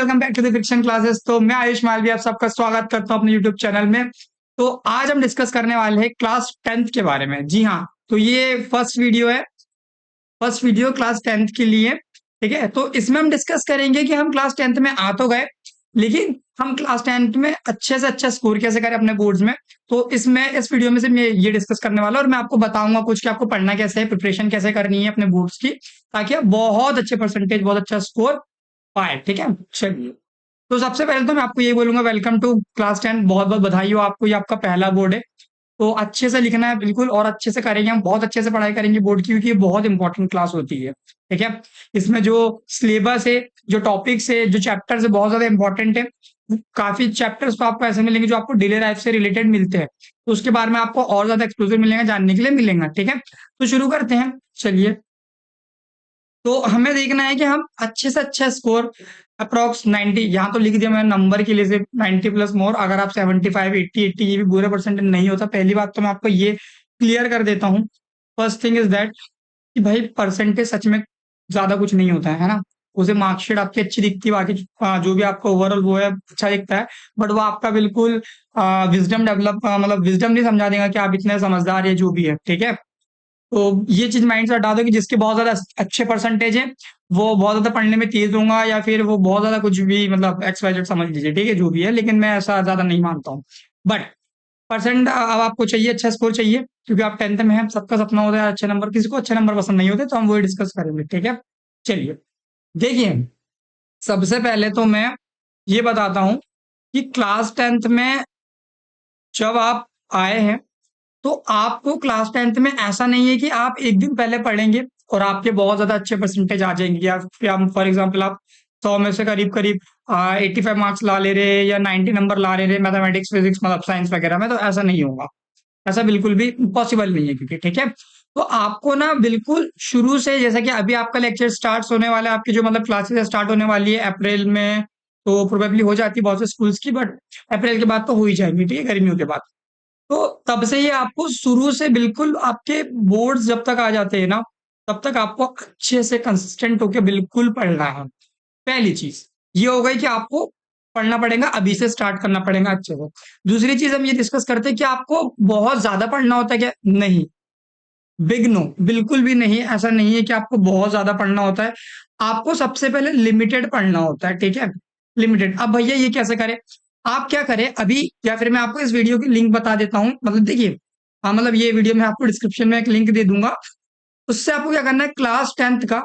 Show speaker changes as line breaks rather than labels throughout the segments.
Welcome back to the friction classes. तो मैं आयुष मालवी आप सबका स्वागत करता हूं अपने यूट्यूब चैनल में। तो आज हम डिस्कस करने वाले हैं क्लास 10th के बारे में। जी हाँ, तो ये फर्स्ट वीडियो है, फर्स्ट वीडियो क्लास 10th के लिए। ठीक है, तो इसमें हम डिस्कस करेंगे कि हम क्लास 10th में आ तो गए, लेकिन हम क्लास 10th में अच्छे से अच्छा स्कोर कैसे करें अपने बोर्ड्स में। तो इसमें इस वीडियो में से मैं ये डिस्कस करने वाला हूं और मैं आपको बताऊंगा कुछ कि आपको पढ़ना कैसे है, प्रिपरेशन कैसे करनी है अपने बोर्ड्स की, ताकि आप बहुत अच्छे परसेंटेज, बहुत अच्छा स्कोर पाए। ठीक है, चलिए। तो सबसे पहले तो मैं आपको ये बोलूंगा, वेलकम टू क्लास 10। बहुत बहुत बधाई हो आपको, ये आपका पहला बोर्ड है। तो अच्छे से लिखना है बिल्कुल, और अच्छे से करेंगे, हम बहुत अच्छे से पढ़ाई करेंगे बोर्ड की, क्योंकि ये बहुत इंपॉर्टेंट क्लास होती है। ठीक है, इसमें जो सिलेबस है, जो टॉपिक्स है, जो चैप्टर्स है, बहुत ज्यादा इंपॉर्टेंट है। काफी चैप्टर्स तो आपको ऐसे मिलेंगे जो आपको डेली लाइफ से रिलेटेड मिलते हैं, तो उसके बारे में आपको और ज्यादा एक्सक्लूसिव मिलेगा, जानने के लिए मिलेगा। ठीक है, तो शुरू करते हैं, चलिए। तो हमें देखना है कि हम अच्छे से अच्छा स्कोर अप्रोक्स 90, यहाँ तो लिख दिया मैंने नंबर के लिए सिर्फ 90 प्लस मोर। अगर आप 75, 80 ये भी बुरे परसेंटेज नहीं होता। पहली बात तो मैं आपको ये क्लियर कर देता हूँ, फर्स्ट थिंग इज दैट कि भाई परसेंटेज सच में ज्यादा कुछ नहीं होता है ना। उसे मार्कशीट आपकी अच्छी दिखती है, बाकी जो भी आपको ओवरऑल वो है अच्छा दिखता है, बट वो आपका बिल्कुल विजडम डेवलप, मतलब विजडम नहीं समझा देगा कि आप इतने समझदार है जो भी है। ठीक है, तो ये चीज माइंड से हटा दो कि जिसके बहुत ज्यादा अच्छे परसेंटेज है वो बहुत ज्यादा पढ़ने में तेज होगा, या फिर वो बहुत ज्यादा कुछ भी, मतलब एक्स वाई जेड समझ लीजिए। ठीक है, जो भी है, लेकिन मैं ऐसा ज्यादा नहीं मानता हूँ। बट परसेंट अब आपको चाहिए, अच्छा स्कोर चाहिए, क्योंकि आप 10th में हैं, सबका सपना होता है अच्छे नंबर। किसी को अच्छे नंबर पसंद नहीं होते, तो हम वही डिस्कस करेंगे। ठीक है, चलिए। देखिए, सबसे पहले तो मैं ये बताता हूँ कि क्लास 10th में जब आप आए हैं, तो आपको क्लास 10th में ऐसा नहीं है कि आप एक दिन पहले पढ़ेंगे और आपके बहुत ज्यादा अच्छे परसेंटेज आ जाएंगे, या फिर हम फॉर एग्जांपल आप 100 में से करीब करीब 85 मार्क्स ला ले रहे, या 90 नंबर ला ले रहे मैथमेटिक्स, फिजिक्स, मतलब साइंस वगैरह में। तो ऐसा नहीं होगा, ऐसा बिल्कुल भी पॉसिबल नहीं है, क्योंकि ठीक है, तो आपको ना बिल्कुल शुरू से, जैसा कि अभी आपका लेक्चर स्टार्ट होने वाला है, आपकी जो मतलब क्लासेस स्टार्ट होने वाली है अप्रैल में, तो प्रोबेबली हो जाती है बहुत से स्कूल्स की, बट अप्रैल के बाद तो हो ही जाएंगी। ठीक है, गर्मियों के बाद। तो तब से ही आपको शुरू से बिल्कुल आपके बोर्ड्स जब तक आ जाते हैं ना, तब तक आपको अच्छे से कंसिस्टेंट होके बिल्कुल पढ़ना है। पहली चीज ये हो गई कि आपको पढ़ना पड़ेगा, अभी से स्टार्ट करना पड़ेगा अच्छे से। दूसरी चीज हम ये डिस्कस करते हैं कि आपको बहुत ज्यादा पढ़ना होता है क्या? नहीं, बिग नो, बिल्कुल भी नहीं। ऐसा नहीं है कि आपको बहुत ज्यादा पढ़ना होता है, आपको सबसे पहले लिमिटेड पढ़ना होता है। ठीक है, लिमिटेड। अब भैया ये कैसे करें? आप क्या करें अभी, या फिर मैं आपको इस वीडियो की लिंक बता देता हूँ। मतलब देखिए, हाँ, मतलब ये वीडियो मैं आपको डिस्क्रिप्शन में एक लिंक दे दूंगा। उससे आपको क्या करना है, क्लास 10th का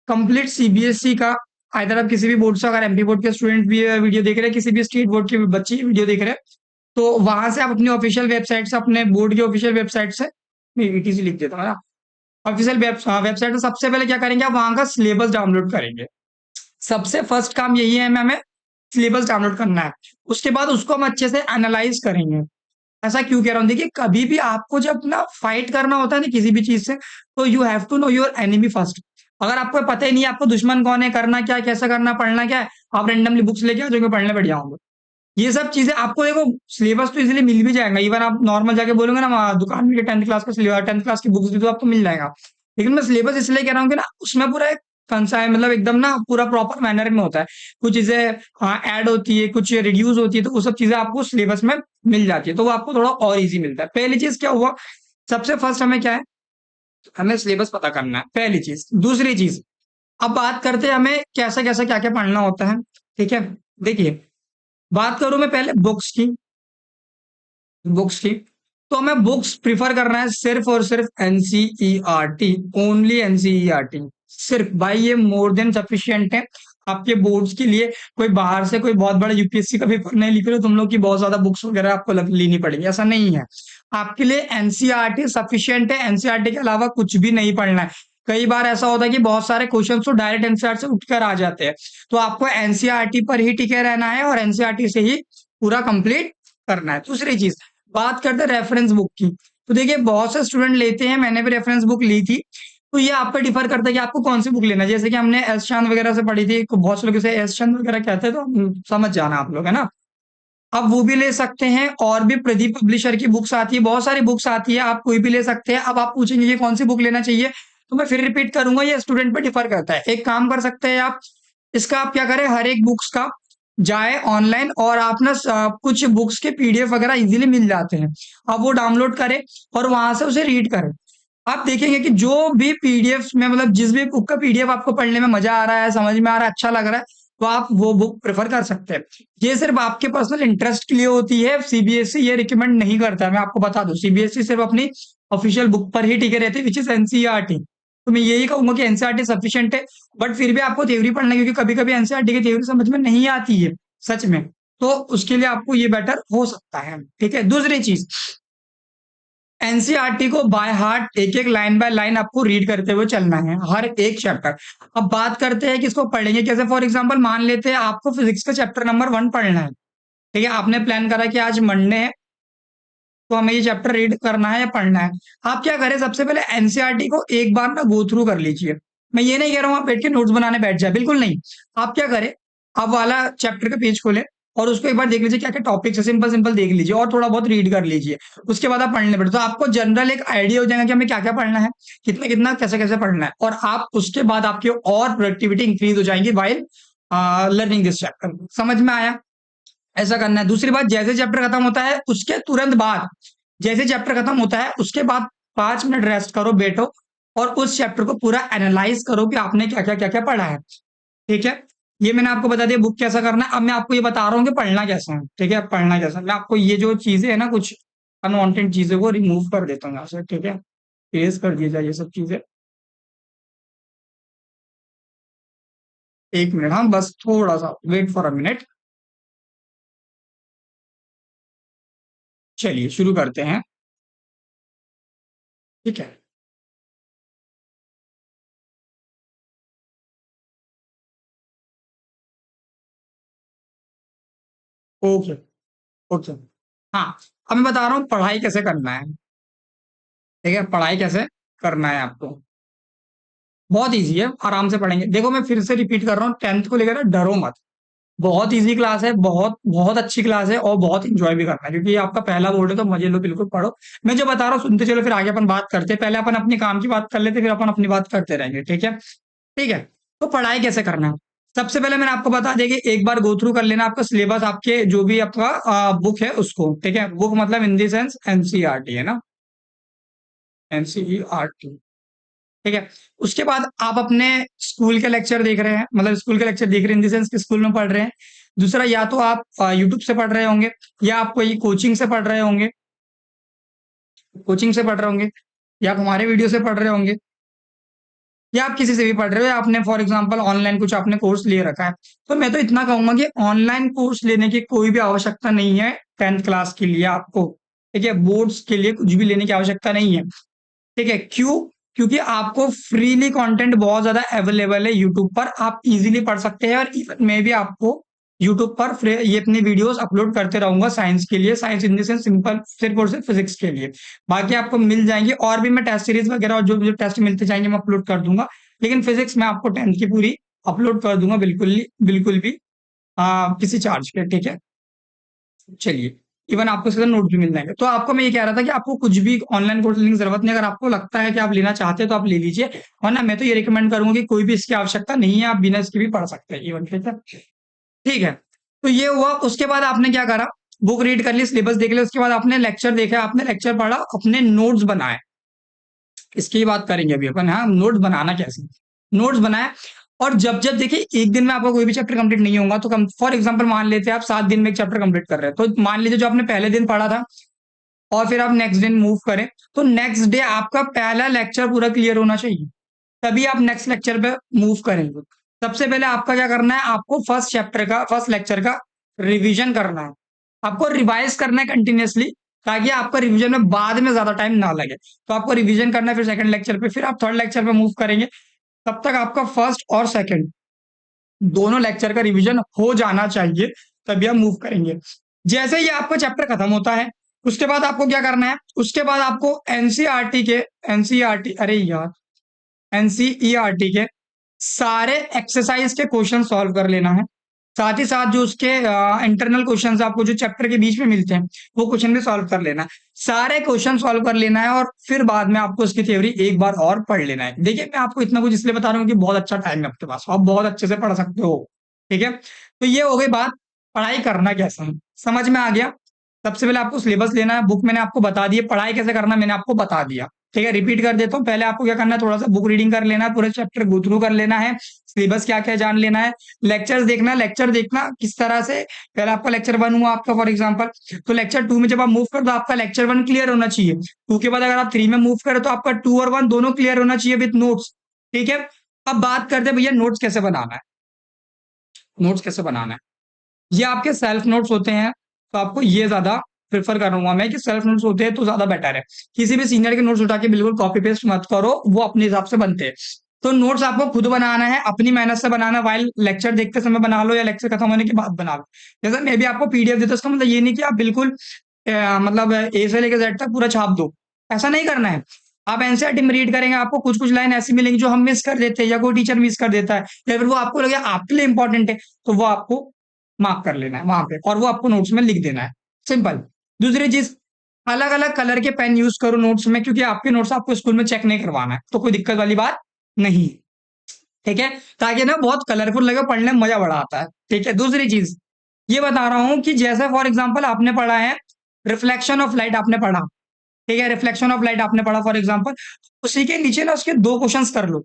कंप्लीट सीबीएसई का, इधर आप किसी भी बोर्ड से, अगर एमपी बोर्ड के स्टूडेंट भी वीडियो देख रहे हैं, किसी भी स्टेट बोर्ड के बच्चे वीडियो देख रहे हैं, तो वहां से आप अपनी ऑफिशियल वेबसाइट से, अपने बोर्ड की ऑफिशियल वेबसाइट से, मैं ईटीसी लिख देता हूँ ना, ऑफिशियल वेबसाइट में सबसे पहले क्या करेंगे, आप वहां का सिलेबस डाउनलोड करेंगे। सबसे फर्स्ट काम यही है, हमें सिलेबस डाउनलोड करना है। उसके बाद उसको हम अच्छे से एनालाइज करेंगे। ऐसा क्यों कह रहा हूँ? देखिए, कभी भी आपको जब ना फाइट करना होता है ना किसी भी चीज से, तो you have to know your enemy first. अगर आपको पता ही नहीं है आपको दुश्मन कौन है, करना क्या है, कैसा करना, पढ़ना क्या है, आप रैंडमली बुक्स लेके आ जाओगे, पढ़ने बैठ जाओगे। ये सब चीजें आपको, देखो, सिलेबस तो इजीली मिल भी जाएगा। इवन आप नॉर्मल जाके बोलोगे ना दुकान में 10th क्लास का सिलेबस, 10th क्लास की बुक्स भी तो आपको मिल जाएगा। लेकिन मैं सिलेबस इसलिए कह रहा हूँ कि ना उसमें पूरा एक कंसाइज, मतलब एकदम ना पूरा प्रॉपर मैनर में होता है। कुछ चीजें हाँ ऐड होती है, कुछ रिड्यूस होती है, तो वो सब चीजें आपको सिलेबस में मिल जाती है, तो वो आपको थोड़ा और इजी मिलता है। पहली चीज क्या हुआ, सबसे फर्स्ट हमें क्या है, हमें सिलेबस पता करना है, पहली चीज। दूसरी चीज, अब बात करते हैं हमें कैसा कैसा क्या क्या पढ़ना होता है। ठीक है, देखिए, बात करूं मैं पहले बुक्स की, तो हमें बुक्स प्रिफर करना है सिर्फ और सिर्फ एनसीईआरटी, ओनली एनसीईआरटी। सिर्फ भाई, ये मोर देन सफिशियंट है आपके बोर्ड्स के लिए। कोई बाहर से कोई बहुत बड़ा यूपीएससी का पेपर नहीं लिख रहे हो तुम लोग की बहुत ज्यादा बुक्स वगैरह आपको लेनी पड़ेगी, ऐसा नहीं है। आपके लिए एनसीईआरटी सफिशियंट है, एनसीईआरटी के अलावा कुछ भी नहीं पढ़ना है। कई बार ऐसा होता है कि बहुत सारे क्वेश्चन तो डायरेक्ट एनसीईआरटी से उठकर आ जाते हैं, तो आपको एनसीईआरटी पर ही टिके रहना है और एनसीईआरटी से ही पूरा कंप्लीट करना है। दूसरी चीज, बात करते हैं रेफरेंस बुक की। तो देखिए, बहुत से स्टूडेंट लेते हैं, मैंने भी रेफरेंस बुक ली थी। तो ये आप पे डिफर करता है कि आपको कौन सी बुक लेना है। जैसे कि हमने एस चांद वगैरह से पढ़ी थी, बहुत से लोग इसे एस चांद वगैरह कहते हैं, तो समझ जाना आप लोग, है ना। आप वो भी ले सकते हैं, और भी प्रदीप पब्लिशर की बुक्स आती है, बहुत सारी बुक्स आती है, आप कोई भी ले सकते हैं। अब आप पूछेंगे ये कौन सी बुक लेना चाहिए, तो मैं फिर रिपीट करूंगा, ये स्टूडेंट पे डिफर करता है। एक काम कर सकते हैं आप, इसका आप क्या करें, हर एक बुक्स का जाए ऑनलाइन और आप ना कुछ बुक्स के पीडीएफ वगैरह इजीली मिल जाते हैं, आप वो डाउनलोड करें और वहां से उसे रीड करें। आप देखेंगे कि जो भी पीडीएफ में मतलब जिस भी बुक का पीडीएफ आपको पढ़ने में मजा आ रहा है, समझ में आ रहा है, अच्छा लग रहा है, तो आप वो बुक प्रेफर कर सकते हैं। ये सिर्फ आपके पर्सनल इंटरेस्ट के लिए होती है, सीबीएसई ये रिकमेंड नहीं करता है, मैं आपको बता दूं। सीबीएसई सिर्फ अपनी ऑफिशियल बुक पर ही टिके रहते हैं, विच इज एनसीईआरटी। तो मैं यही कहूंगा कि एनसीईआरटी सफिशिएंट है, बट फिर भी आपको थ्योरी पढ़ना है, क्योंकि कभी कभी एनसीईआरटी की थ्योरी समझ में नहीं आती है सच में, तो उसके लिए आपको ये बेटर हो सकता है। ठीक है, दूसरी चीज, एनसीईआरटी को बाय हार्ट एक एक लाइन बाय लाइन आपको रीड करते हुए चलना है, हर एक चैप्टर। अब बात करते हैं कि इसको पढ़ेंगे कैसे। फॉर एग्जांपल मान लेते हैं आपको फिजिक्स का चैप्टर नंबर 1 पढ़ना है, ठीक है, आपने प्लान करा कि आज मंडे है तो हमें ये चैप्टर रीड करना है या पढ़ना है। आप क्या करें, सबसे पहले एनसीईआरटी को एक बार ना गो थ्रू कर लीजिए। मैं ये नहीं कह रहा हूँ आप बैठ के नोट्स बनाने बैठ जाए, बिल्कुल नहीं। आप क्या करें, आप वाला चैप्टर का पेज खोलें और उसको एक बार देख लीजिए क्या क्या टॉपिक्स है, सिंपल सिंपल देख लीजिए और थोड़ा बहुत रीड कर लीजिए। उसके बाद आप पढ़ने बैठे तो आपको जनरल एक आइडिया हो जाएगा कि हमें क्या क्या पढ़ना है, कितना कितना कैसे कैसे पढ़ना है, और आप उसके बाद आपकी और प्रोडक्टिविटी इंक्रीज हो जाएगी वाइल लर्निंग दिस चैप्टर। समझ में आया? ऐसा करना है। दूसरी बात, जैसे चैप्टर खत्म होता है उसके तुरंत बाद, जैसे चैप्टर खत्म होता है उसके बाद 5 मिनट रेस्ट करो, बैठो और उस चैप्टर को पूरा एनालाइज करो कि आपने क्या क्या पढ़ा है। ठीक है, ये मैंने आपको बता दिया बुक कैसा करना है। अब मैं आपको ये बता रहा हूँ कि पढ़ना कैसा है। ठीक है, पढ़ना कैसा है, मैं आपको ये जो चीजें है ना, कुछ अनवांटेड चीजें को रिमूव कर देता हूँ यहाँ से। ठीक है, इरेज कर दिया जाए ये सब चीजें। 1 मिनट, हाँ बस थोड़ा सा वेट फॉर अ मिनट। चलिए शुरू करते हैं। ठीक है, ओके ओके। हाँ, अब मैं बता रहा हूँ पढ़ाई कैसे करना है। ठीक है, पढ़ाई कैसे करना है आपको, बहुत इजी है, आराम से पढ़ेंगे। देखो मैं फिर से रिपीट कर रहा हूँ, 10th को लेकर डरो मत। बहुत इजी क्लास है, बहुत बहुत अच्छी क्लास है और बहुत इंजॉय भी करना है, क्योंकि ये आपका पहला बोर्ड है तो मजे लो, बिल्कुल पढ़ो। मैं जो बता रहा हूँ सुनते चलो, फिर आगे अपन बात करते हैं। पहले अपन अपने काम की बात कर लेते, फिर अपन अपनी बात करते रहेंगे। ठीक है, ठीक है। तो पढ़ाई कैसे करना है, सबसे पहले मैंने आपको बता दिया कि एक बार गो थ्रू कर लेना आपका सिलेबस, आपके जो भी आपका बुक है उसको। ठीक है, बुक मतलब इन दी सेंस एनसीईआरटी है ना, एनसीईआरटी। ठीक है, उसके बाद आप अपने स्कूल के लेक्चर देख रहे हैं, मतलब स्कूल के लेक्चर देख रहे हैं इन द सेंस कि स्कूल में पढ़ रहे हैं। दूसरा, या तो आप यूट्यूब से पढ़ रहे होंगे, या आप कोई कोचिंग से पढ़ रहे होंगे, कोचिंग से पढ़ रहे होंगे, या आप हमारे वीडियो से पढ़ रहे होंगे, या आप किसी से भी पढ़ रहे हो, या आपने फॉर एग्जांपल ऑनलाइन कुछ आपने कोर्स ले रखा है। तो मैं तो इतना कहूंगा कि ऑनलाइन कोर्स लेने की कोई भी आवश्यकता नहीं है 10th क्लास के लिए आपको। ठीक है, बोर्ड्स के लिए कुछ भी लेने की आवश्यकता नहीं है। ठीक है, क्यों? क्योंकि आपको फ्रीली कंटेंट बहुत ज्यादा अवेलेबल है यूट्यूब पर, आप इजीली पढ़ सकते हैं। और इवन मैं भी आपको यूट्यूब पर ये अपनी वीडियोस अपलोड करते रहूंगा साइंस के लिए, science in the sense simple, सिर्फ और सिर्फ फिजिक्स के लिए। बाकी आपको मिल जाएंगे और भी, मैं टेस्ट सीरीज वगैरह और जो जो टेस्ट मिलते जाएंगे मैं अपलोड कर दूंगा। लेकिन फिजिक्स में आपको 10th की पूरी अपलोड कर दूंगा, बिल्कुल भी किसी चार्ज के। ठीक है, चलिए, इवन आपको इसके नोट भी मिल जाएंगे। तो आपको मैं ये कह रहा था कि आपको कुछ भी ऑनलाइन कोर्स लेने की जरूरत नहीं, अगर आपको लगता है कि आप लेना चाहते हैं तो आप ले लीजिए, वरना मैं तो ये रिकमेंड करूंगा कि कोई भी इसकी आवश्यकता नहीं है, आप बिना इसके भी पढ़ सकते हैं इवन। ठीक है, ठीक है। तो ये हुआ, उसके बाद आपने क्या करा, बुक रीड कर ली, सिलेबस देख लिया, उसके बाद आपने लेक्चर देखा, आपने लेक्चर पढ़ा, अपने नोट्स बनाए। इसकी बात करेंगे अभी अपन, हाँ नोट्स बनाना कैसे, नोट्स बनाए। और जब जब देखिए एक दिन में आपका कोई भी चैप्टर कंप्लीट नहीं होगा, तो कम फॉर एग्जांपल मान लेते हैं आप 7 दिन में एक चैप्टर कंप्लीट कर रहे हैं, तो मान लीजिए जो आपने पहले दिन पढ़ा था और फिर आप नेक्स्ट दिन मूव करें, तो नेक्स्ट डे आपका पहला लेक्चर पूरा क्लियर होना चाहिए, तभी आप नेक्स्ट लेक्चर पे मूव करेंगे। सबसे पहले आपका क्या करना है, आपको फर्स्ट चैप्टर का, फर्स्ट लेक्चर का रिवीजन करना है, आपको रिवाइज करना है कंटिन्यूअसली, ताकि आपका रिवीजन में बाद में ज्यादा टाइम ना लगे। तो आपको रिवीजन करना है, फिर सेकंड लेक्चर पे, फिर आप थर्ड लेक्चर पे मूव करेंगे। तब तक आपका फर्स्ट और सेकंड दोनों लेक्चर का रिवीजन हो जाना चाहिए, तभी आप मूव करेंगे। जैसे ही आपका चैप्टर खत्म होता है, उसके बाद आपको क्या करना है, उसके बाद आपको एनसीईआरटी के, एनसीईआरटी अरे यार, एनसीईआरटी के सारे एक्सरसाइज के क्वेश्चन सॉल्व कर लेना है। साथ ही साथ जो उसके इंटरनल क्वेश्चंस आपको जो चैप्टर के बीच में मिलते हैं, वो क्वेश्चन भी सॉल्व कर लेना है। सारे क्वेश्चन सॉल्व कर लेना है और फिर बाद में आपको उसकी थ्योरी एक बार और पढ़ लेना है। देखिए मैं आपको इतना कुछ इसलिए बता रहा हूँ कि बहुत अच्छा टाइम है आपके पास, आप बहुत अच्छे से पढ़ सकते हो। ठीक है, तो ये हो गई बात पढ़ाई करना कैसा है, समझ में आ गया। सबसे पहले आपको सिलेबस लेना है, बुक मैंने आपको बता दी है, पढ़ाई कैसे करना मैंने आपको बता दिया। ठीक है, रिपीट कर देता हूँ। पहले आपको क्या करना है, थोड़ा सा बुक रीडिंग कर लेना है, पूरे चैप्टर गो थ्रू कर लेना है, सिलेबस क्या क्या जान लेना है, लेक्चर्स देखना है, लेक्चर देखना किस तरह से। पहले आपका लेक्चर 1 हुआ आपका फॉर एग्जाम्पल, तो लेक्चर 2 में जब आप मूव कर, तो आपका लेक्चर 1 क्लियर होना चाहिए। 2 के बाद अगर आप 3 में मूव करें तो आपका 2 और 1 दोनों क्लियर होना चाहिए विद नोट्स। ठीक है, अब बात करते हैं भैया नोट्स कैसे बनाना है। नोट्स कैसे बनाना है, ये आपके सेल्फ नोट्स होते हैं, तो आपको ये ज्यादा प्रेफर करूंगा मैं कि सेल्फ नोट्स होते हैं तो ज्यादा बेटर है। किसी भी सीनियर के नोट्स उठा के बिल्कुल कॉपी पेस्ट मत करो, वो अपने हिसाब से बनते हैं। तो नोट्स आपको खुद बनाना है, अपनी मेहनत से बनाना है, वाइल लेक्चर देखते समय बना लो या लेक्चर खत्म होने के बाद बना लो। जैसे मैं भी आपको पीडीएफ देता हूँ, उसका मतलब ये नहीं कि आप बिल्कुल मतलब ए से लेकर जेड तक पूरा छाप दो, ऐसा नहीं करना है। आप एनसीईआरटी में रीड करेंगे, आपको कुछ कुछ लाइन ऐसी मिलेंगी जो हम मिस कर देते हैं या कोई टीचर मिस कर देता है, या फिर वो आपको लगे आपके लिए इंपॉर्टेंट है, तो वो आपको मार्क कर लेना है वहां पे और वो आपको नोट्स में लिख देना है, सिंपल। दूसरी चीज, अलग अलग कलर के पेन यूज करो नोट्स में, क्योंकि आपके नोट्स आपको स्कूल में चेक नहीं करवाना है, तो कोई दिक्कत वाली बात नहीं। ठीक है, ताकि ना बहुत कलरफुल लगे, पढ़ने में मजा बड़ा आता है। ठीक है, दूसरी चीज ये बता रहा हूं कि जैसे फॉर एग्जाम्पल आपने पढ़ा है रिफ्लेक्शन ऑफ लाइट, आपने पढ़ा, ठीक है, रिफ्लेक्शन ऑफ लाइट आपने पढ़ा फॉर एग्जाम्पल, उसी के नीचे ना उसके 2 क्वेश्चंस कर लो,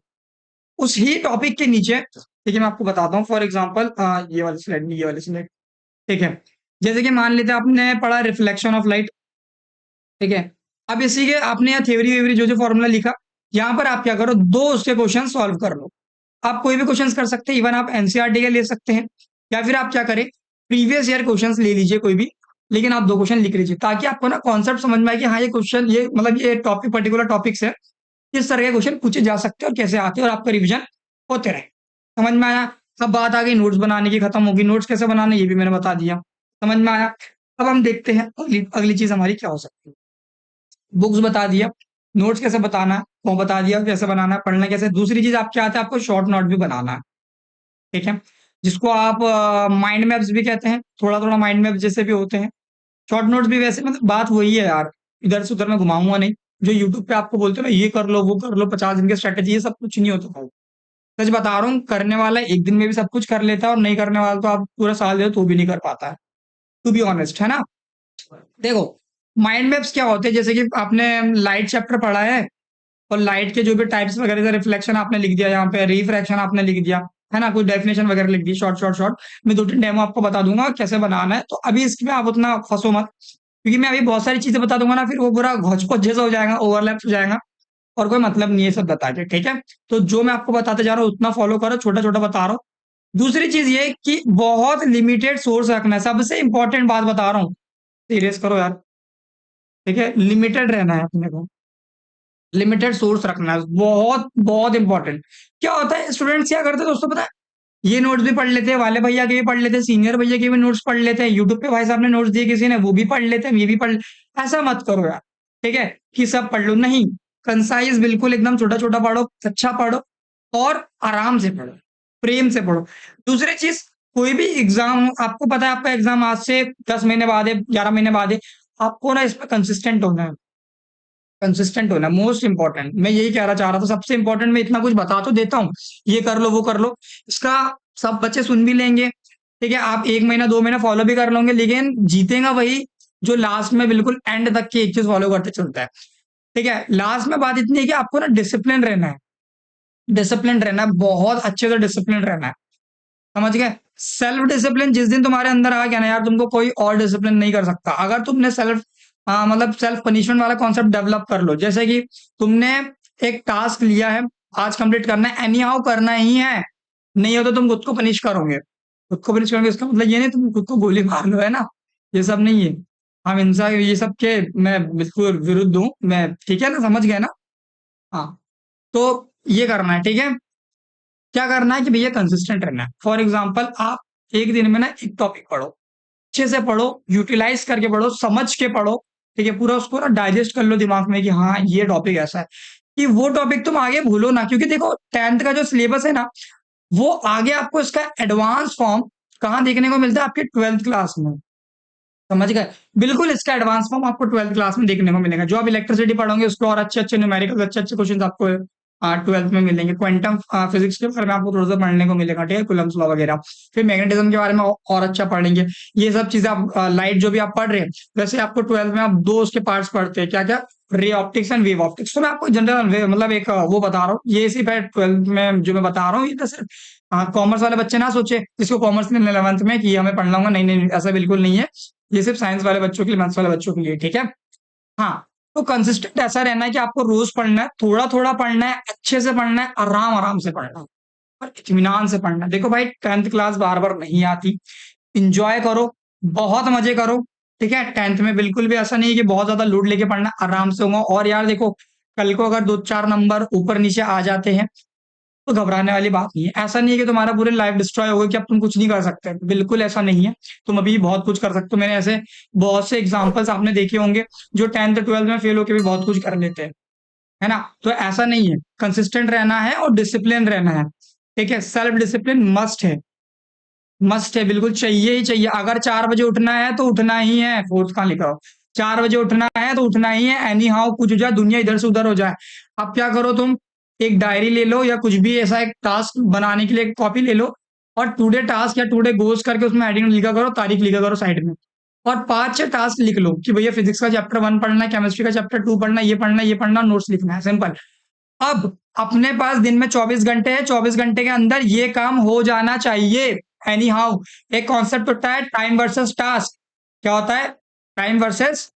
उस ही टॉपिक के नीचे। ठीक है, मैं आपको बताता हूँ फॉर एग्जाम्पल, ये वाली स्लाइड नहीं, ये वाली स्लाइड। ठीक है, जैसे कि मान लेते हैं आपने पढ़ा रिफ्लेक्शन ऑफ लाइट। ठीक है, अब इसी के आपने यहाँ थ्योरी वेवरी जो जो फॉर्मूला लिखा, यहाँ पर आप क्या करो, 2 उसके क्वेश्चन सॉल्व कर लो। आप कोई भी क्वेश्चन कर सकते हैं, इवन आप एनसीईआरटी के ले सकते हैं, या फिर आप क्या करें, प्रीवियस ईयर क्वेश्चन ले लीजिए कोई भी, लेकिन आप 2 क्वेश्चन लिख लीजिए, ताकि आपको ना कॉन्सेप्ट समझ में आए कि हाँ ये क्वेश्चन, ये मतलब ये टॉपिक पर्टिकुलर टॉपिक्स है, किस तरह के क्वेश्चन पूछे जा सकते हैं और कैसे आते हैं, और आपका रिविजन होते रहे। समझ में आया। अब बात आ गई नोट्स बनाने की, खत्म होगी, नोट्स कैसे बनाने ये भी मैंने बता दिया, समझ में आया। अब हम देखते हैं अगली अगली चीज हमारी क्या हो सकती है। बुक्स बता दिया, नोट्स कैसे बताना है वो बता दिया, कैसे बनाना है, पढ़ना कैसे। दूसरी चीज आप क्या आता है, आपको शॉर्ट नोट भी बनाना है। ठीक है, जिसको आप माइंड मैप्स भी कहते हैं, थोड़ा थोड़ा माइंड मैप जैसे भी होते हैं। शॉर्ट नोट्स भी वैसे, मतलब बात वही है यार, इधर से उधर मैं घुमाऊंगा नहीं। जो यूट्यूब पे आपको बोलते हैं ना ये कर लो वो कर लो, 50 दिन की स्ट्रेटेजी, ये सब कुछ नहीं होता भाई। सच बता रहा हूँ, करने वाला एक दिन में भी सब कुछ कर लेता है, और नहीं करने वाला तो आप पूरा साल दे तो भी नहीं कर पाता है, टू बी ऑनेस्ट, है ना। देखो, माइंड मैप्स क्या होते हैं, जैसे कि आपने लाइट चैप्टर पढ़ा है, और लाइट के जो भी टाइप्स वगैरह से रिफ्लेक्शन आपने लिख दिया, यहाँ पे रिफ्रैक्शन आपने लिख दिया, है ना, कुछ डेफिनेशन वगैरह लिख दी, शॉर्ट शॉर्ट शॉर्ट। मैं 2-3 डेमो आपको बता दूंगा कैसे बनाना है, तो अभी इसमें आप उतना फंसो मत, क्योंकि मैं अभी बहुत सारी चीजें बता दूंगा ना, फिर वो पूरा घोच पोच जैसा हो जाएगा, ओवरलैप हो जाएगा, और कोई मतलब नहीं है सब बता के। ठीक है, तो जो मैं आपको बताते जा रहा हूँ उतना फॉलो करो, छोटा छोटा बता रहा हूँ। दूसरी चीज ये कि बहुत लिमिटेड सोर्स रखना है, सबसे इंपॉर्टेंट बात बता रहा हूँ, सीरियस करो यार। ठीक है, लिमिटेड रहना है अपने को, लिमिटेड सोर्स रखना है, बहुत बहुत इंपॉर्टेंट। क्या होता है, स्टूडेंट्स क्या करते हैं दोस्तों पता है, ये नोट्स भी पढ़ लेते हैं, वाले भैया के भी पढ़ लेते हैं, सीनियर भैया के भी नोट्स पढ़ लेते हैं, यूट्यूब पे भाई साहब ने नोट्स दिए किसी ने वो भी पढ़ लेते हैं, ये भी पढ़। ऐसा मत करो यार। ठीक है, कि सब पढ़ लो, नहीं, कंसाइज बिल्कुल एकदम छोटा छोटा पढ़ो, अच्छा पढ़ो, और आराम से पढ़ो, प्रेम से पढ़ो। दूसरी चीज, कोई भी एग्जाम, आपको पता है आपका एग्जाम आज से 10 महीने बाद है, 11 महीने बाद है, आपको ना इसमें कंसिस्टेंट होना है, कंसिस्टेंट होना मोस्ट इंपॉर्टेंट। मैं यही कहना चाह रहा था, सबसे इंपॉर्टेंट मैं इतना कुछ बता तो देता हूँ, ये कर लो वो कर लो, इसका सब बच्चे सुन भी लेंगे। ठीक है, आप 1 महीना 2 महीना फॉलो भी कर लोगे, लेकिन जीतेगा वही जो लास्ट में बिल्कुल एंड तक की एक चीज फॉलो करते चलता है। ठीक है, लास्ट में बात इतनी है कि आपको ना डिसिप्लिन रहना है, डिसिप्लिन रहना है, बहुत अच्छे से डिसिप्लिन रहना है, समझ गए। सेल्फ डिसिप्लिन जिस दिन तुम्हारे अंदर आ गया ना यार, तुमको कोई और डिसिप्लिन नहीं कर सकता। अगर तुमने सेल्फ मतलब सेल्फ पनिशमेंट वाला कॉन्सेप्ट डेवलप कर लो, जैसे कि तुमने एक टास्क लिया है, आज कंप्लीट करना है, एनी हाउ करना ही है, नहीं हो तो तुम खुद को पनिश करोगे, खुद को पनिश करोगे, इसका मतलब ये नहीं तुम खुद को गोली मार लो, है ना, ये सब नहीं है। हम इंसान ये सब के मैं बिल्कुल विरुद्ध हूँ मैं, ठीक है ना, समझ गए ना। हाँ, तो ये करना है। ठीक है, क्या करना है कि भैया कंसिस्टेंट रहना है। फॉर एग्जाम्पल आप एक दिन में ना एक टॉपिक पढ़ो, अच्छे से पढ़ो, यूटिलाइज करके पढ़ो, समझ के पढ़ो। ठीक है, पूरा उसको ना डाइजेस्ट कर लो दिमाग में कि हाँ ये टॉपिक ऐसा है, कि वो टॉपिक तुम आगे भूलो ना, क्योंकि देखो 10th का जो सिलेबस है ना, वो आगे आपको इसका एडवांस फॉर्म कहाँ देखने को मिलता है, आपके 12th क्लास में, समझ गए। बिल्कुल इसका एडवांस फॉर्म आपको 12th क्लास में देखने को मिलेगा, जो आप इलेक्ट्रिसिटी पढ़ोगे उसको और अच्छे अच्छे न्यूमेरिकल अच्छे अच्छे क्वेश्चन आपको ट्वेल्थ में मिलेंगे। क्वांटम फिजिक्स के बारे में आपको थोड़ा सा पढ़ने को मिलेगा, ठीक है, कूलम्ब्स लॉ वगैरह। फिर मैग्नेटिज्म के बारे में और अच्छा पढ़ेंगे। ये सब चीजें आप लाइट जो भी आप पढ़ रहे हैं, वैसे आपको ट्वेल्थ में आप दो उसके पार्ट्स पढ़ते हैं, क्या क्या, ray optics and wave optics. तो मैं आपको जनरल मतलब एक वो बता रहा हूँ, ये सिर्फ है ट्वेल्थ में जो मैं बता रहा हूँ, ये तो सिर्फ कॉमर्स वाले बच्चे ना सोचे जिसको कॉमर्स में 11th में कि हमें पढ़ना होगा, नहीं नहीं, ऐसा बिल्कुल नहीं है। ये सिर्फ साइंस वाले बच्चों के लिए, मैथ्स वाले बच्चों के लिए, ठीक है। हाँ, तो कंसिस्टेंट ऐसा रहना है कि आपको रोज पढ़ना है, थोड़ा थोड़ा पढ़ना है, अच्छे से पढ़ना है, आराम आराम से पढ़ना है और इत्मीनान से पढ़ना है। देखो भाई, 10th क्लास बार बार नहीं आती, इंजॉय करो, बहुत मजे करो, ठीक है। 10th में बिल्कुल भी ऐसा नहीं है कि बहुत ज्यादा लोड लेके पढ़ना, आराम से होगा। और यार देखो, कल को अगर 2-4 नंबर ऊपर नीचे आ जाते हैं तो घबराने वाली बात नहीं है। ऐसा नहीं है कि तुम्हारा पूरी लाइफ डिस्ट्रॉय होगी कि अब तुम कुछ नहीं कर सकते, बिल्कुल ऐसा नहीं है। तुम अभी बहुत कुछ कर सकते हो। मैंने ऐसे बहुत से एग्जांपल्स आपने देखे होंगे जो 10th 12th में फेल होकर भी बहुत कुछ कर लेते हैं, है ना। तो ऐसा नहीं है, कंसिस्टेंट रहना है और डिसिप्लिन रहना है, ठीक है। सेल्फ डिसिप्लिन मस्ट है, मस्ट है, बिल्कुल चाहिए ही चाहिए। अगर 4 बजे उठना है तो उठना ही है, फोर्थ कहाँ लिखा हो, 4 बजे उठना है तो उठना ही है, एनी हाउ कुछ हो जाए, दुनिया इधर से उधर हो जाए। अब क्या करो तुम, एक डायरी ले लो या कुछ भी ऐसा एक टास्क बनाने के लिए एक कॉपी ले लो, और टुडे टास्क या टुडे गोल्स करके उसमें हेडिंग लिखा करो, तारीख लिखा करो साइड में, और 5-6 टास्क लिख लो कि भैया फिजिक्स का चैप्टर 1 पढ़ना है, केमिस्ट्री का चैप्टर 2 पढ़ना है, ये पढ़ना है, ये पढ़ना, नोट्स लिखना है, सिंपल। अब अपने पास दिन में 24 घंटे है, 24 घंटे के अंदर ये काम हो जाना चाहिए, एनी हाउ। एक कॉन्सेप्ट होता है टाइम वर्सेस टास्क। क्या होता है? Time versus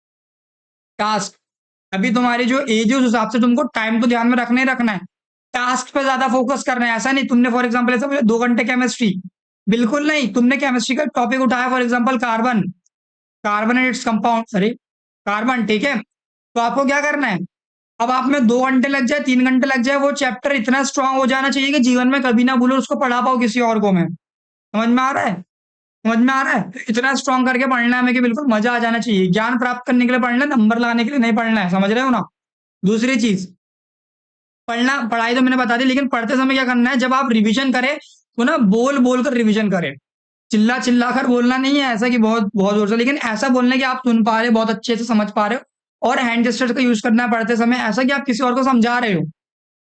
task. अभी तुम्हारी जो एज है उस हिसाब से तुमको टाइम तो ध्यान में रखना ही रखना है, टास्क पे ज्यादा फोकस करना है। ऐसा नहीं तुमने फॉर एग्जाम्पल ऐसा बोला 2 घंटे केमिस्ट्री, बिल्कुल नहीं। तुमने केमिस्ट्री का टॉपिक उठाया for example carbon, carbon and its compound, sorry carbon, ठीक है। तो आपको क्या करना है, अब आप में 2 घंटे लग जाए, 3 घंटे लग जाए, वो चैप्टर इतना स्ट्रांग हो जाना चाहिए कि जीवन में कभी ना भूलो, उसको पढ़ा पाओ किसी और को। मैं समझ में आ रहा है, समझ में आ रहा है, इतना स्ट्रांग करके पढ़ना है हमें कि बिल्कुल मजा आ जाना चाहिए। ज्ञान प्राप्त करने के लिए पढ़ना है, नंबर लाने के लिए नहीं पढ़ना है, समझ रहे हो ना। दूसरी चीज, पढ़ना पढ़ाई तो मैंने बता दी, लेकिन पढ़ते समय क्या करना है, जब आप रिवीजन करें तो ना बोल बोल कर रिवीजन करें। चिल्ला चिल्ला कर बोलना नहीं है ऐसा कि बहुत बहुत जोर से, लेकिन ऐसा बोलना कि आप सुन पा रहे हो, बहुत अच्छे से समझ पा रहे हो। और हैंड जेस्चर का यूज करना है पढ़ते समय, ऐसा कि आप किसी और को समझा रहे हो,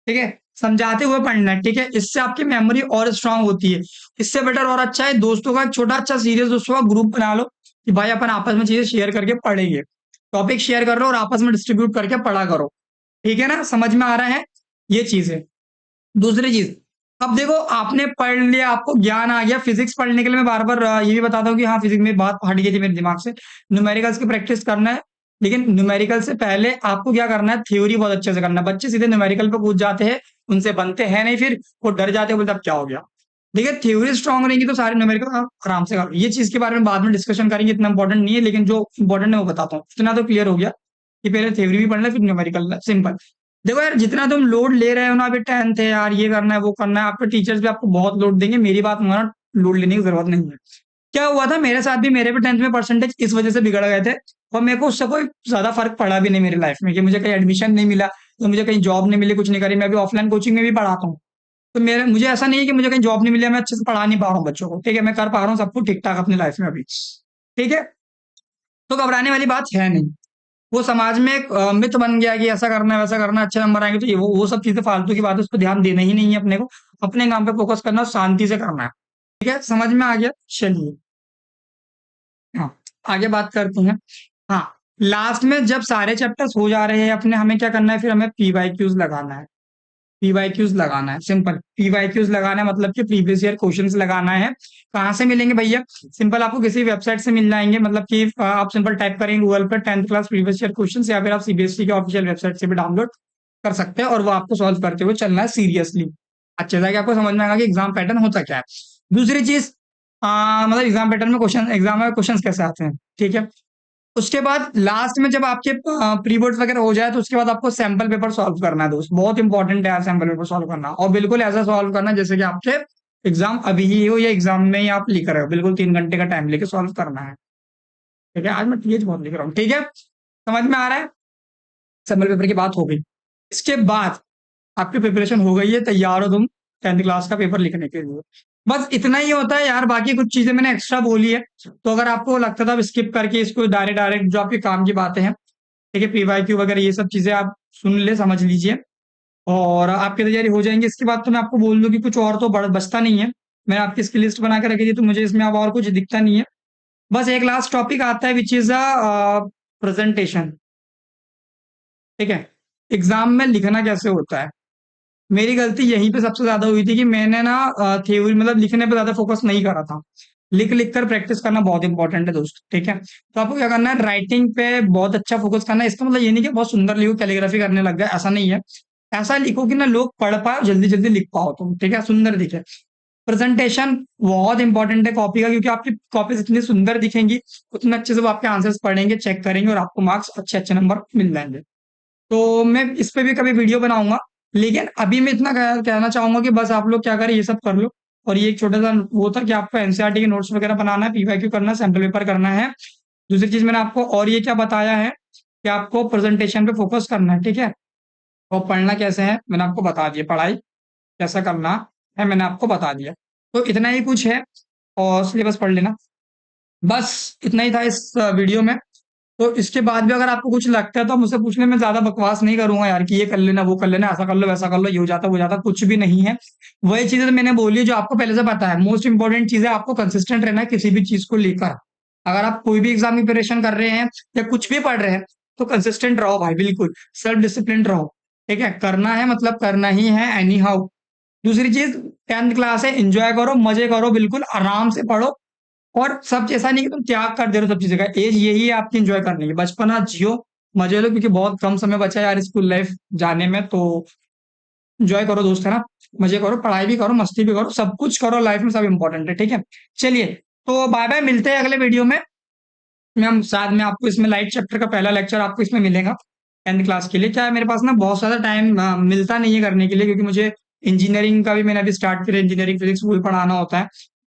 ठीक है, समझाते हुए पढ़ना है, ठीक है। इससे आपकी मेमोरी और स्ट्रांग होती है। इससे बेटर और अच्छा है, दोस्तों का एक छोटा अच्छा सीरियस दोस्तों का ग्रुप बना लो कि भाई अपन आपस में चीजें शेयर करके पढ़ेंगे, टॉपिक शेयर कर लो और आपस में डिस्ट्रीब्यूट करके पढ़ा करो, ठीक है ना, समझ में आ रहा है, ये चीज है। दूसरी चीज, अब देखो आपने पढ़ लिया, आपको ज्ञान आ गया। फिजिक्स पढ़ने के लिए मैं बार बार ये भी बताता हूँ कि हाँ, फिजिक्स में बात हट गई थी मेरे दिमाग से, न्यूमेरिकल्स की प्रैक्टिस करना है। लेकिन न्यूमेरिकल से पहले आपको क्या करना है, थ्योरी बहुत अच्छे से करना है। बच्चे सीधे न्यूमेरिकल पे कूद जाते हैं, उनसे बनते हैं नहीं, फिर वो डर जाते हैं, बोलते अब क्या हो गया। देखिए, थ्योरी स्ट्रांग रहेगी तो सारे न्यूमेरिकल आराम से करो। ये चीज के बारे में बाद में डिस्कशन करेंगे, इतना इंपॉर्टेंट नहीं है, लेकिन जो इंपॉर्टेंट है वो बताता हूँ। इतना तो क्लियर हो गया कि पहले थ्योरी भी पढ़ना है, फिर न्यूमेरिकल, सिंपल। देखो यार, जितना तुम लोड ले रहे हो ना, अभी 10th है यार, ये करना है वो करना है, आपके टीचर्स भी आपको बहुत लोड देंगे, मेरी बात मानो, लोड लेने की जरूरत नहीं है। क्या हुआ था मेरे साथ भी, मेरे भी 10th में परसेंटेज इस वजह से बिगड़ गए थे, और मेरे को उससे कोई ज्यादा फर्क पड़ा भी नहीं मेरी लाइफ में, कि मुझे कहीं एडमिशन नहीं मिला, तो मुझे कहीं जॉब नहीं मिली, कुछ नहीं करी। मैं अभी ऑफलाइन कोचिंग में भी पढ़ाता हूँ, तो मेरे मुझे ऐसा नहीं है कि मुझे कहीं जॉब नहीं मिली, मैं अच्छे से पढ़ा नहीं पा रहा हूँ बच्चों को, ठीक है, मैं कर पा रहा हूँ सब कुछ ठीक ठाक अपनी लाइफ में अभी, ठीक है। तो घबराने वाली बात है नहीं। वो समाज में एक मिथ बन गया कि ऐसा करना है वैसा करना है, अच्छे नंबर आएंगे, तो ये वो सब चीजें फालतू की बात है, उस पर ध्यान देना ही नहीं है अपने को। अपने काम पे फोकस करना, शांति से करना है, ठीक है, समझ में आ गया। चलिए, हाँ, आगे बात करते हैं। हाँ, लास्ट में जब सारे चैप्टर्स हो जा रहे हैं अपने, हमें क्या करना है, फिर हमें पीवाईक्यूज लगाना है। पीवाईक्यूज लगाना है, सिंपल। पीवाईक्यूज लगाना है मतलब कि प्रीवियस ईयर क्वेश्चंस लगाना है। कहाँ से मिलेंगे भैया, सिंपल, आपको किसी वेबसाइट से मिल जाएंगे। मतलब कि आप सिंपल टाइप करेंगे गूगल पर 10th class previous year questions, या फिर आप सीबीएसई के ऑफिशियल वेबसाइट से भी डाउनलोड कर सकते हैं, और वो आपको सॉल्व करते हुए चलना है सीरियसली। अच्छे से, कि आपको समझ में आएगा कि एग्जाम पैटर्न होता क्या है। दूसरी चीज, मतलब एग्जाम पैटर्न में क्वेश्चन, एग्जाम में क्वेश्चन कैसे आते हैं, ठीक है। उसके बाद लास्ट में जब आपके प्री बोर्ड्स वगैरह हो जाए, तो उसके बाद आपको सैंपल पेपर सॉल्व करना है दोस्त, बहुत इंपॉर्टेंट है यार सैंपल पेपर सॉल्व करना, और बिल्कुल ऐसा सॉल्व करना जैसे कि आपके एग्जाम अभी ही हो, या एग्जाम में ही आप लिख रहे हो, बिल्कुल 3 घंटे का टाइम लेके सॉल्व करना है, ठीक है। आज मैं टीएच बहुत लिख रहा हूँ, ठीक है, समझ में आ रहा है। सैंपल पेपर की बात हो गई, इसके बाद आपकी प्रिपरेशन हो गई है, तैयार हो तुम 10th क्लास का पेपर लिखने के लिए। बस इतना ही होता है यार, बाकी कुछ चीजें मैंने एक्स्ट्रा बोली है, तो अगर आपको लगता था स्किप करके इसको डायरेक्ट डायरेक्ट जो आपके काम की बातें हैं, ठीक है, पीवाईक्यू वगैरह ये सब चीजें आप सुन ले, समझ लीजिए। और आपकी तैयारी हो जाएंगी। इसके बाद तो मैं आपको बोल दूं कि कुछ और तो बचता नहीं है। मैंने आपकी इसकी लिस्ट बना के रखी थी, तो मुझे इसमें अब और कुछ दिखता नहीं है। बस एक लास्ट टॉपिक आता है विच इज अ प्रेजेंटेशन। ठीक है, एग्जाम में लिखना कैसे होता है। मेरी गलती यहीं पे सबसे ज्यादा हुई थी कि मैंने ना थ्योरी मतलब लिखने पे ज्यादा फोकस नहीं करा था। लिख लिख कर प्रैक्टिस करना बहुत इंपॉर्टेंट है दोस्त। ठीक है, तो आपको क्या करना है, राइटिंग पे बहुत अच्छा फोकस करना है। इसका मतलब ये नहीं कि बहुत सुंदर लिखो, कैलीग्राफी करने लग गया, ऐसा नहीं है। ऐसा लिखो कि ना लोग पढ़ पाए, जल्दी जल्दी लिख पाओ तुम। ठीक है, सुंदर दिखे। प्रेजेंटेशन बहुत इंपॉर्टेंट है कॉपी का, क्योंकि आपकी कॉपी जितनी सुंदर दिखेंगी उतने अच्छे से वो आपके आंसर्स पढ़ेंगे, चेक करेंगे, और आपको मार्क्स अच्छे अच्छे नंबर मिल जाएंगे। तो मैं इस पे भी कभी वीडियो बनाऊंगा। लेकिन अभी मैं इतना कहना चाहूंगा कि बस आप लोग क्या करें, ये सब कर लो। और ये एक छोटा सा वो था कि आपको एनसीईआरटी के नोट्स वगैरह बनाना है, पीवाईक्यू करना है, सैम्पल पेपर करना है। दूसरी चीज मैंने आपको और ये क्या बताया है कि आपको प्रेजेंटेशन पे फोकस करना है। ठीक है, और पढ़ना कैसे है मैंने आपको बता दिया, पढ़ाई कैसा करना है मैंने आपको बता दिया। तो इतना ही कुछ है, और सिलेबस पढ़ लेना। बस इतना ही था इस वीडियो में। तो इसके बाद भी अगर आपको कुछ लगता है तो आप मुझसे पूछ लें। मैं ज्यादा बकवास नहीं करूंगा यार कि ये कर लेना, वो कर लेना, ऐसा कर लो, वैसा कर लो, ये हो जाता, वो जाता, कुछ भी नहीं है। वही चीजें तो मैंने बोली जो आपको पहले से पता है। मोस्ट इंपॉर्टेंट चीज है आपको कंसिस्टेंट रहना है किसी भी चीज को लेकर। अगर आप कोई भी एग्जाम की प्रिपरेशन कर रहे हैं या कुछ भी पढ़ रहे हैं, तो कंसिस्टेंट रहो भाई, बिल्कुल सेल्फ डिसिप्लिन रहो। ठीक है, करना है मतलब करना ही है एनी हाउ। दूसरी चीज, 10th क्लास है, एंजॉय करो, मजे करो, बिल्कुल आराम से पढ़ो। और सब ऐसा नहीं कि तुम त्याग कर दे रहे हो सब चीजें का। एज यही है आपकी एंजॉय करने की, बचपना जियो, मजे लो, क्योंकि बहुत कम समय बचा है यार स्कूल लाइफ जाने में। तो एंजॉय करो दोस्त, है ना। मजे करो, पढ़ाई भी करो, मस्ती भी करो, सब कुछ करो लाइफ में, सब इंपॉर्टेंट है। ठीक है, चलिए, तो बाय बाय, मिलते हैं अगले वीडियो में। मैं हम साथ में आपको इसमें लाइट चैप्टर का पहला लेक्चर आपको इसमें मिलेगा 10th क्लास के लिए। क्या है, मेरे पास ना बहुत सारा टाइम मिलता नहीं है करने के लिए, क्योंकि मुझे इंजीनियरिंग का भी मैंने अभी स्टार्ट किया, इंजीनियरिंग फिजिक्स वो भी पढ़ाना होता है।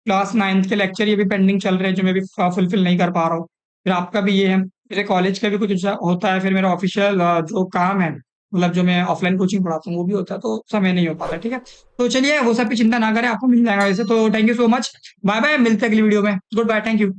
क्लास 9th के लेक्चर ये भी पेंडिंग चल रहे हैं जो मैं भी फुलफिल नहीं कर पा रहा हूँ। फिर आपका भी ये है, मेरे कॉलेज का भी कुछ होता है, फिर मेरा ऑफिशियल जो काम है, मतलब जो मैं ऑफलाइन कोचिंग पढ़ाता हूँ वो भी होता है, तो समय नहीं हो पाता। ठीक है, तो चलिए वो सब की चिंता ना करें, आपको मिल जाएगा वैसे। तो thank you so much, bye bye, मिलते हैं अगली वीडियो में। Good bye, thank you.